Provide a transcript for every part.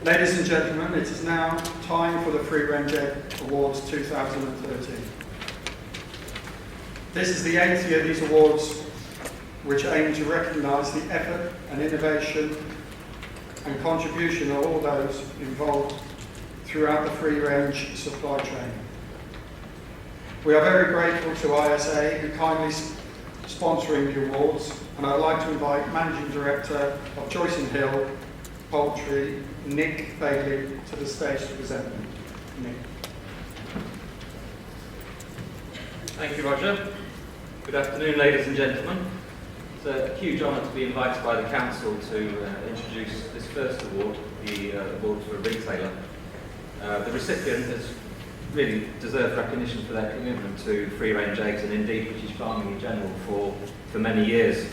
Ladies and gentlemen, it is now time for the Free Range Egg Awards 2013. This is the 8th year of these awards, which aim to recognise the effort and innovation and contribution of all those involved throughout the free range supply chain. We are very grateful to ISA who kindly sponsoring the awards, and I'd like to invite Managing Director of Joyce & Hill Poultry, Nick Bailey, to the stage to present them. Nick. Thank you, Roger. Good afternoon, ladies and gentlemen. It's a huge honour to be invited by the Council to introduce this first award, the Award for a Retailer. The recipient has really deserved recognition for their commitment to free-range eggs and indeed British farming in general for many years.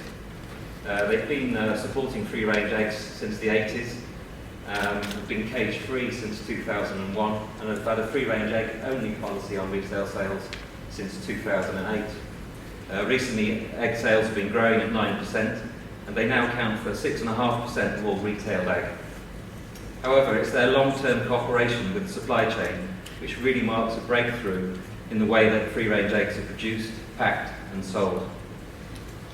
They've been supporting free-range eggs since the 80s, have been cage-free since 2001 and have had a free-range egg-only policy on retail sales since 2008. Recently, egg sales have been growing at 9% and they now account for 6.5% of all retailed egg. However, it's their long-term cooperation with the supply chain which really marks a breakthrough in the way that free-range eggs are produced, packed and sold.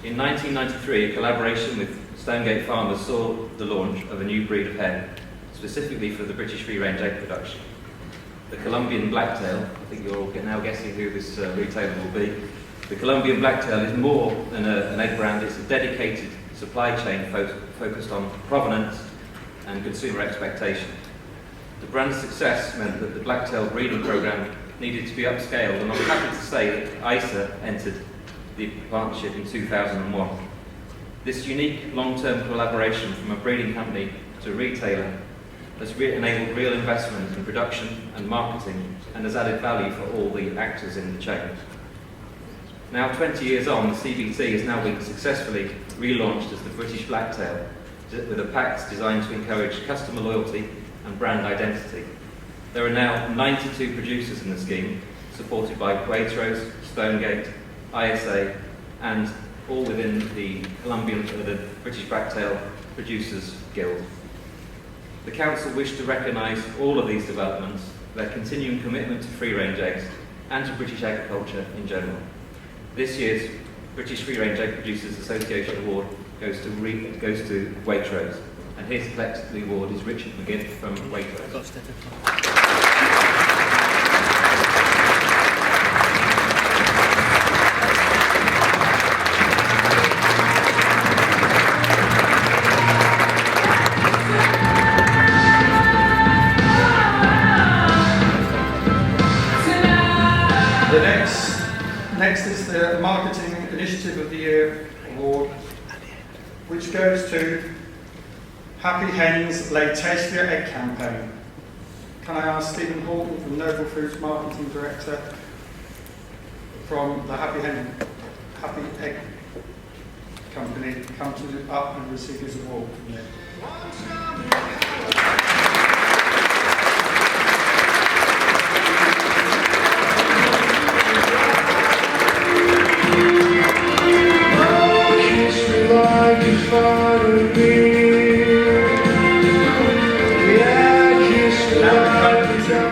In 1993, a collaboration with Stonegate farmers saw the launch of a new breed of hen, specifically for the British free-range egg production. The Colombian blacktail, I think you're all now guessing who this retailer will be. The Colombian blacktail is more than an egg brand, it's a dedicated supply chain focused on provenance and consumer expectation. The brand's success meant that the blacktail breeding programme needed to be upscaled, and I'm happy to say that ISA entered the partnership in 2001. This unique long-term collaboration from a breeding company to a retailer has enabled real investment in production and marketing and has added value for all the actors in the chain. Now 20 years on, the CBT has now been successfully relaunched as the British Blacktail with a pack designed to encourage customer loyalty and brand identity. There are now 92 producers in the scheme, supported by Waitrose, Stonegate, ISA, and all within the British Blacktail Producers Guild. The Council wished to recognise all of these developments, their continuing commitment to free-range eggs and to British agriculture in general. This year's British Free-Range Egg Producers Association Award goes to Waitrose, and here to collect the award is Richard McGinn from Waitrose. Next is the Marketing Initiative of the Year Award, which goes to Happy Hens Lay Tastier Egg campaign. Can I ask Stephen Horton from Noble Foods Marketing Director from the Happy Egg Company come up and receive his award from you.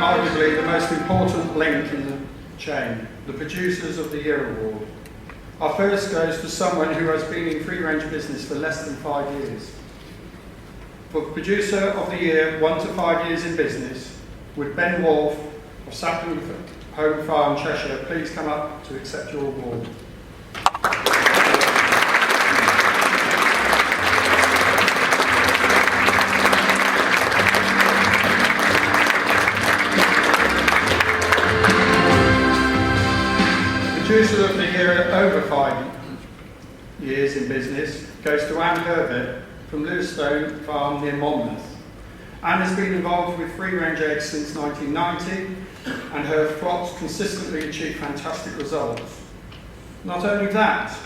Arguably the most important link in the chain, the Producers of the Year Award. Our first goes to someone who has been in free-range business for less than 5 years. For Producer of the Year, 1 to 5 years in business, would Ben Wolfe of Sapling Home Farm, Cheshire, please come up to accept your award. Producer of the Year over 5 years in business goes to Anne Herbert from Lewistone Farm near Monmouth. Anne has been involved with free-range eggs since 1990 and her flocks consistently achieve fantastic results. Not only that,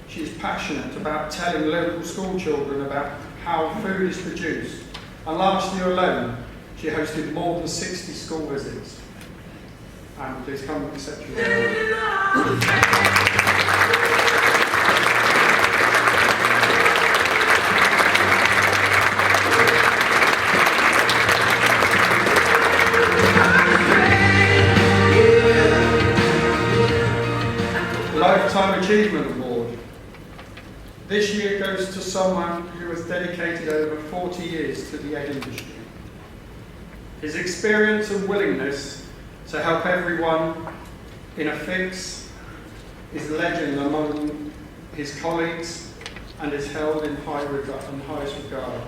she is passionate about telling local school children about how food is produced, and last year alone she hosted more than 60 school visits. And please come and accept your award. Achievement Award. This year goes to someone who has dedicated over 40 years to the egg industry. His experience and willingness to help everyone in a fix is legend among his colleagues and is held in highest regard.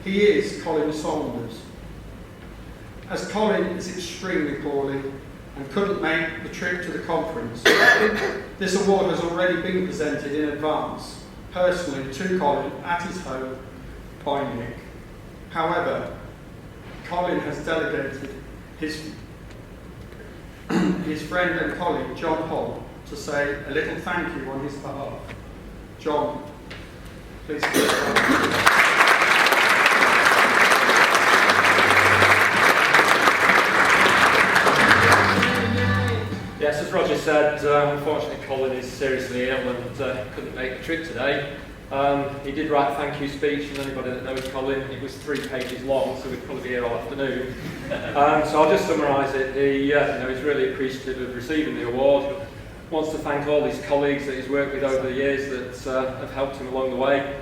He is Colin Saunders. As Colin is extremely poorly and couldn't make the trip to the conference, this award has already been presented in advance, personally to Colin at his home by Nick. However, Colin has delegated his friend and colleague John Holt to say a little thank you on his behalf. John, please. Yes, as Roger said, unfortunately Colin is seriously ill and couldn't make the trip today. He did write a thank you speech, and anybody that knows Colin, it was 3 pages long, so we'd probably be here all afternoon. So I'll just summarise it. He's really appreciative of receiving the award. Wants to thank all his colleagues that he's worked with over the years that have helped him along the way.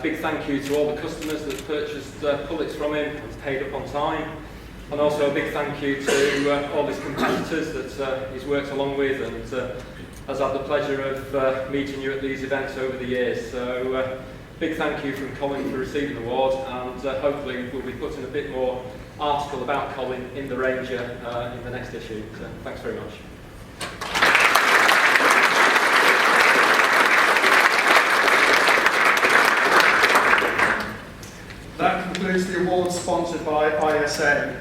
Big thank you to all the customers that purchased pullets from him and paid up on time. And also a big thank you to all his competitors that he's worked along with and has had the pleasure of meeting you at these events over the years. So big thank you from Colin for receiving the award, and hopefully we'll be putting a bit more article about Colin in the Ranger in the next issue. So thanks very much. That concludes the award sponsored by ISA.